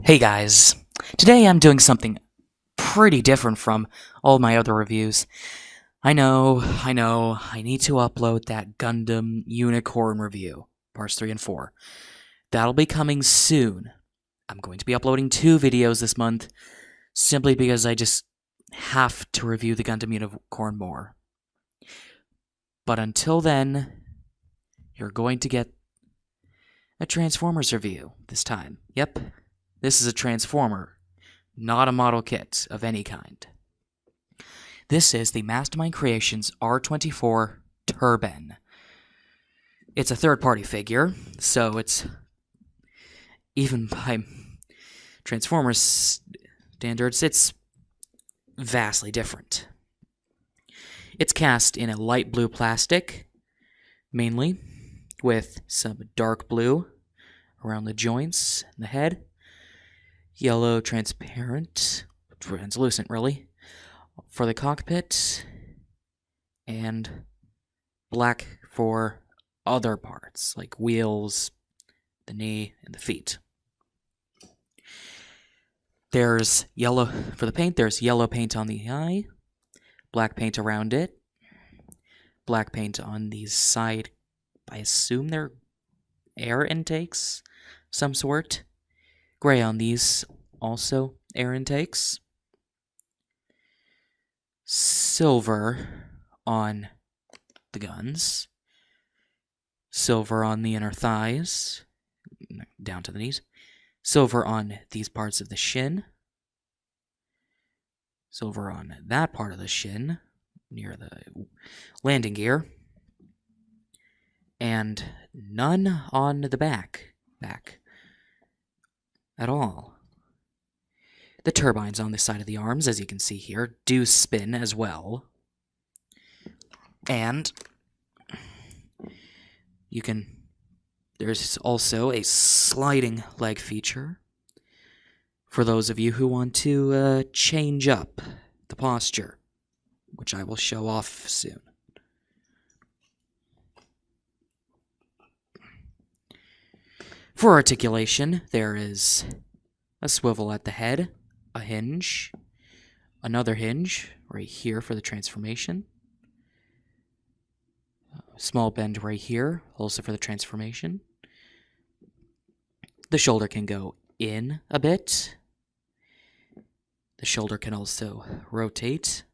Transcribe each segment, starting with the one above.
Hey guys, today I'm doing something pretty different from all my other reviews. I know, I need to upload that Gundam Unicorn review, parts 3 and 4. That'll be coming soon. I'm going to be uploading 2 videos this month, simply because I just have to review the Gundam Unicorn more. But until then, you're going to get a Transformers review this time. Yep, this is a Transformer, not a model kit of any kind. This is the Mastermind Creations R-24 Turben. It's a third-party figure, so it's, even by Transformers standards, it's vastly different. It's cast in a light blue plastic, mainly, with some dark blue around the joints and the head, yellow translucent really, for the cockpit, and black for other parts, like wheels, the knee, and the feet. There's yellow for the paint, there's yellow paint on the eye, black paint around it, black paint on the side, I assume they're air intakes, some sort. Gray on these, also air intakes. Silver on the guns. Silver on the inner thighs, down to the knees. Silver on these parts of the shin. Silver on that part of the shin, near the landing gear. And none on the back at all. The turbines on the side of the arms, as you can see here, do spin as well. And there's also a sliding leg feature for those of you who want to change up the posture, which I will show off soon. For articulation, there is a swivel at the head, a hinge, another hinge right here for the transformation, a small bend right here, also for the transformation. The shoulder can go in a bit. The shoulder can also rotate.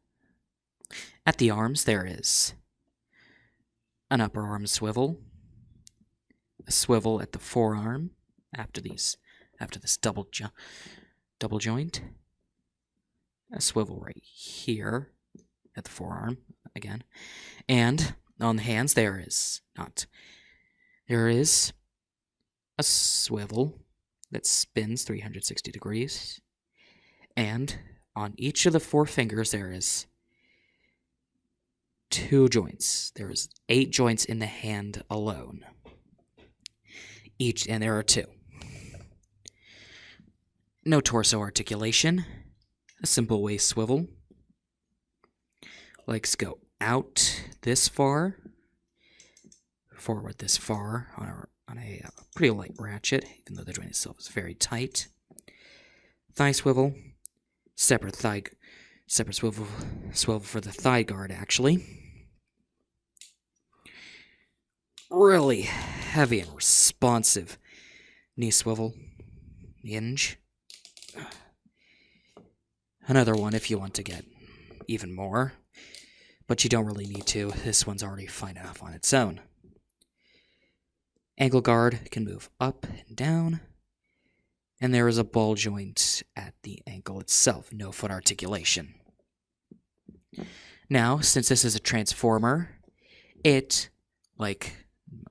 At the arms, there is an upper arm swivel, a swivel at the forearm after this double joint, a swivel right here at the forearm again, and on the hands there is a swivel that spins 360 degrees, and on each of the 4 fingers there is 2 joints. There is 8 joints in the hand alone. And there are 2. No torso articulation. A simple waist swivel. Legs go out this far, forward this far on a pretty light ratchet, even though the joint itself is very tight. Thigh swivel. Separate swivel for the thigh guard, actually. Really heavy and responsive knee swivel, hinge. Another one if you want to get even more, but you don't really need to. This one's already fine enough on its own. Ankle guard can move up and down, and there is a ball joint at the ankle itself, no foot articulation. Now, since this is a transformer, it, like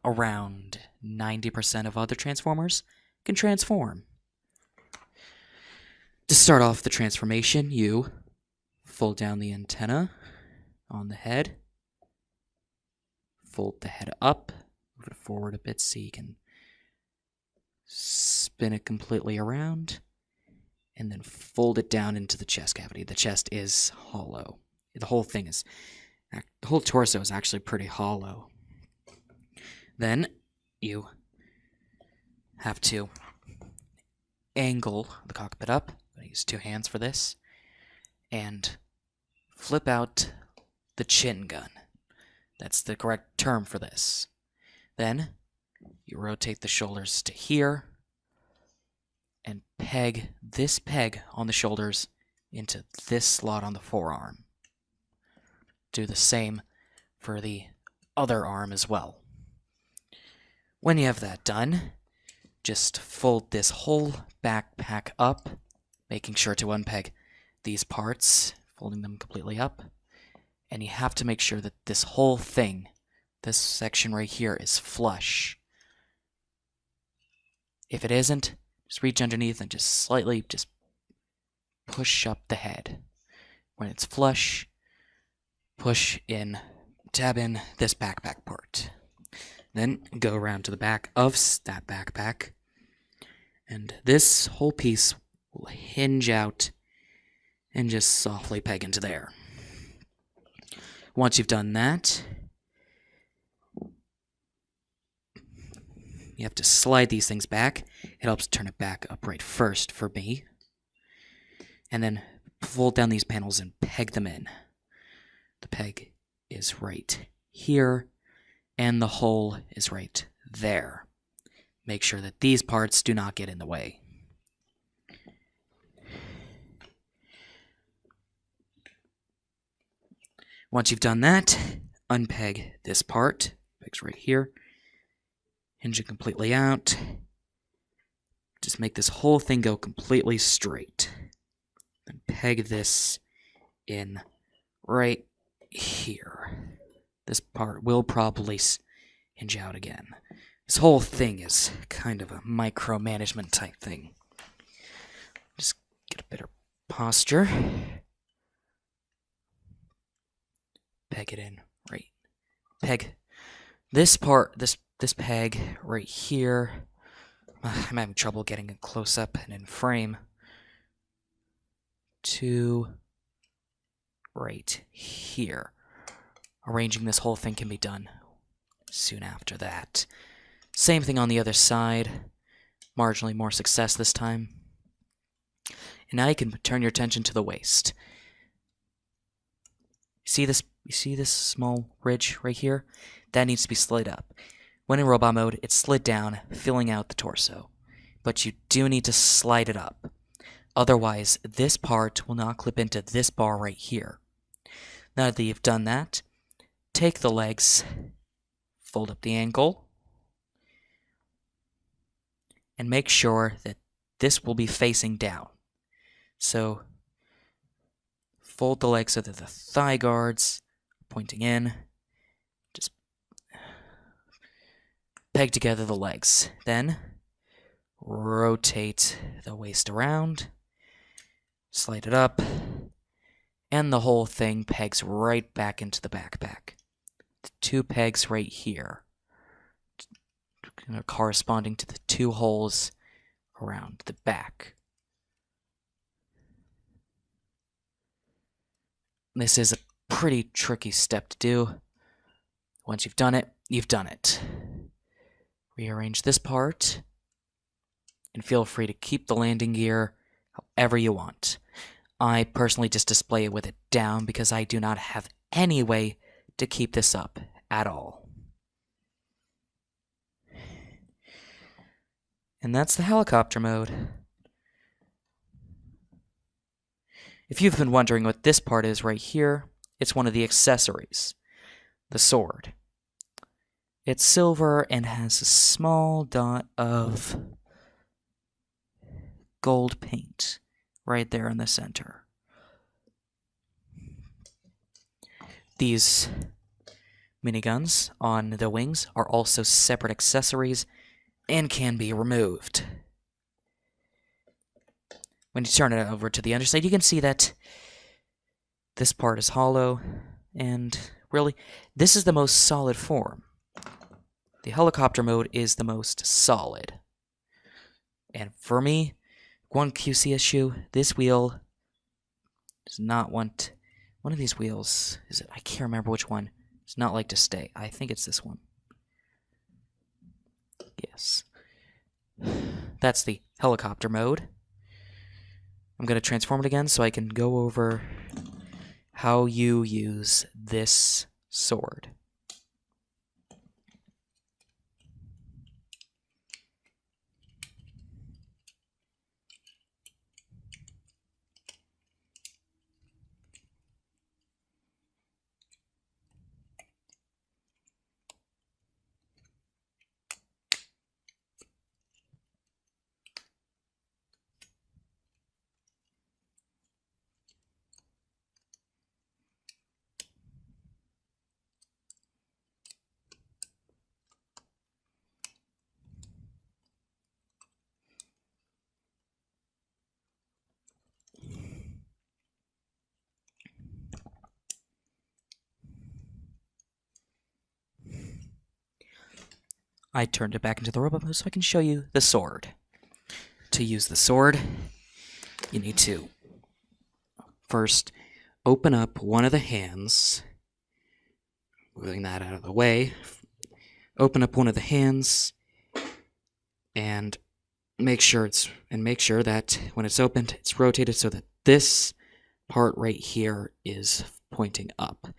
around 90% of other transformers, can transform. To start off the transformation, you fold down the antenna on the head, fold the head up, move it forward a bit so you can spin it completely around, and then fold it down into the chest cavity. The chest is hollow. The whole torso is actually pretty hollow. Then you have to angle the cockpit up. I'm going to use 2 hands for this. And flip out the chin gun. That's the correct term for this. Then you rotate the shoulders to here and peg this peg on the shoulders into this slot on the forearm. Do the same for the other arm as well. When you have that done, just fold this whole backpack up, making sure to unpeg these parts, folding them completely up. And you have to make sure that this whole thing, this section right here, is flush. If it isn't, just reach underneath and just slightly push up the head. When it's flush, push in, tab in this backpack part. Then go around to the back of that backpack, and this whole piece will hinge out and just softly peg into there. Once you've done that, you have to slide these things back. It helps turn it back upright first for me. And then fold down these panels and peg them in. The peg is right here, and the hole is right there. Make sure that these parts do not get in the way. Once you've done that, unpeg this part. Peg's right here. Hinge it completely out. Just make this whole thing go completely straight. Then peg this in right here. This part will probably hinge out again. This whole thing is kind of a micromanagement type thing. Just get a better posture. Peg it in right. Peg this part, this peg right here. I'm having trouble getting it close up and in frame. To right here. Arranging this whole thing can be done soon after that. Same thing on the other side. Marginally more success this time. And now you can turn your attention to the waist. See this? You see this small ridge right here? That needs to be slid up. When in robot mode, it's slid down, filling out the torso. But you do need to slide it up. Otherwise, this part will not clip into this bar right here. Now that you've done that, take the legs, fold up the ankle, and make sure that this will be facing down. So, fold the legs so that the thigh guards are pointing in. Just peg together the legs. Then, rotate the waist around, slide it up, and the whole thing pegs right back into the backpack. The 2 pegs right here, corresponding to the 2 holes around the back. This is a pretty tricky step to do. Once you've done it, you've done it. Rearrange this part, and feel free to keep the landing gear however you want. I personally just display it with it down because I do not have any way to keep this up at all. And that's the helicopter mode. If you've been wondering what this part is right here, it's one of the accessories, the sword. It's silver and has a small dot of gold paint right there in the center. These miniguns on the wings are also separate accessories and can be removed. When you turn it over to the underside, you can see that this part is hollow, and really, this is the most solid form. The helicopter mode is the most solid. And for me, one QC issue, this wheel does not want... One of these wheels, is it? I can't remember which one. Does not like to stay. I think it's this one. Yes. That's the helicopter mode. I'm going to transform it again so I can go over how you use this sword. I turned it back into the robot mode so I can show you the sword. To use the sword, you need to first open up one of the hands, moving that out of the way. Open up one of the hands and make sure that when it's opened, it's rotated so that this part right here is pointing up.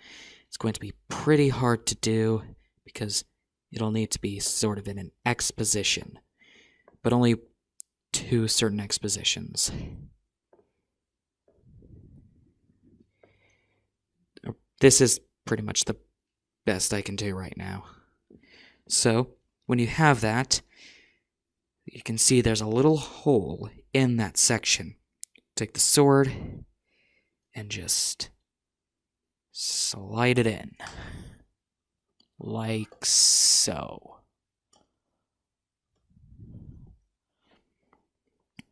It's going to be pretty hard to do because it'll need to be sort of in an X position, but only 2 certain X positions. This is pretty much the best I can do right now. So, when you have that, you can see there's a little hole in that section. Take the sword and just slide it in. Like so.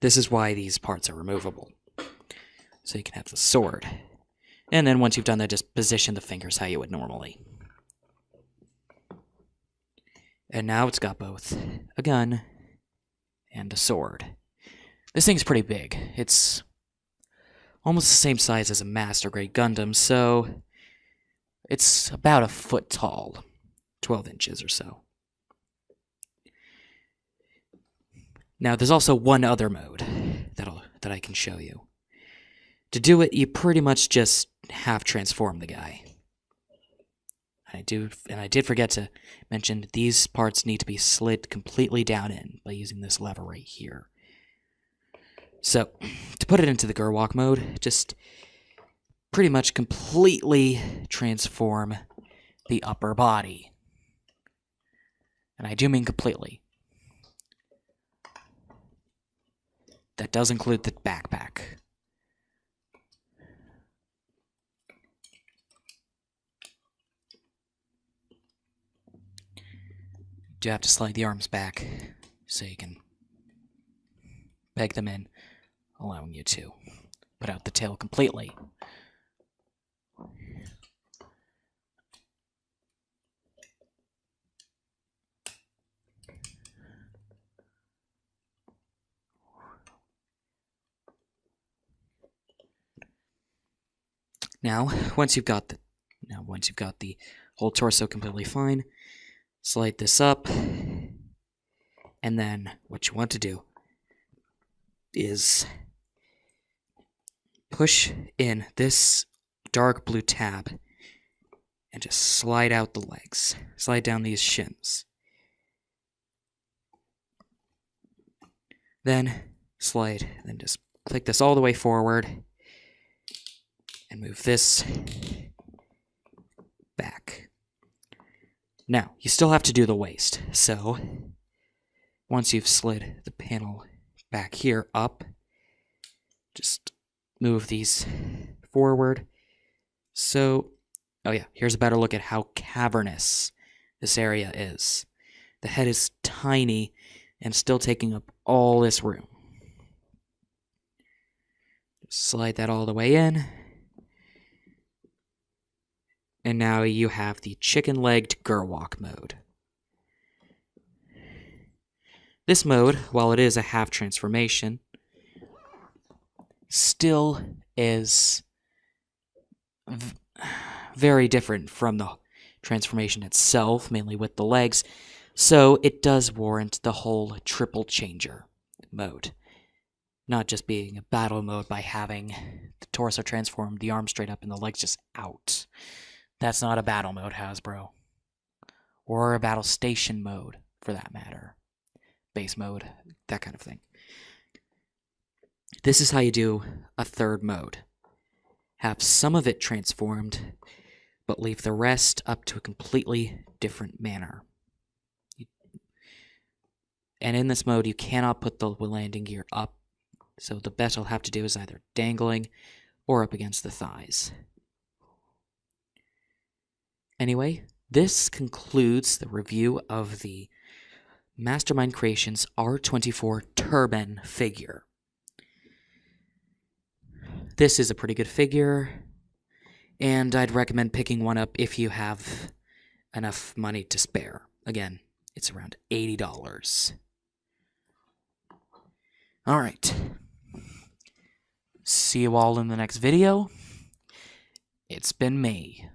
This is why these parts are removable. So you can have the sword. And then once you've done that, just position the fingers how you would normally. And now it's got both a gun and a sword. This thing's pretty big. It's almost the same size as a Master Grade Gundam, so it's about a foot tall, 12 inches or so. Now, there's also one other mode that I can show you. To do it, you pretty much just half transform the guy. I did forget to mention these parts need to be slid completely down in by using this lever right here. So, to put it into the Gerwalk mode, just pretty much completely transform the upper body. And I do mean completely. That does include the backpack. You do have to slide the arms back so you can peg them in, allowing you to put out the tail completely. Now, once you've got the whole torso completely fine, slide this up, and then what you want to do is push in this dark blue tab and just slide out the legs. Slide down these shins. Then just click this all the way forward and move this back. Now, you still have to do the waist, so once you've slid the panel back here up, just move these forward. So, oh yeah, here's a better look at how cavernous this area is. The head is tiny and still taking up all this room. Just slide that all the way in. And now you have the chicken-legged Gerwalk mode. This mode, while it is a half transformation, still is very different from the transformation itself, mainly with the legs, so it does warrant the whole triple changer. mode. Not just being a battle mode by having the torso transformed, the arms straight up, and the legs just out. That's not a battle mode, Hasbro. Or a battle station mode, for that matter. Base mode, that kind of thing. This is how you do a third mode. Have some of it transformed, but leave the rest up to a completely different manner. And in this mode, you cannot put the landing gear up, so the best you'll have to do is either dangling or up against the thighs. Anyway, this concludes the review of the Mastermind Creations R-24 Turben figure. This is a pretty good figure, and I'd recommend picking one up if you have enough money to spare. Again, it's around $80. Alright. See you all in the next video. It's been me.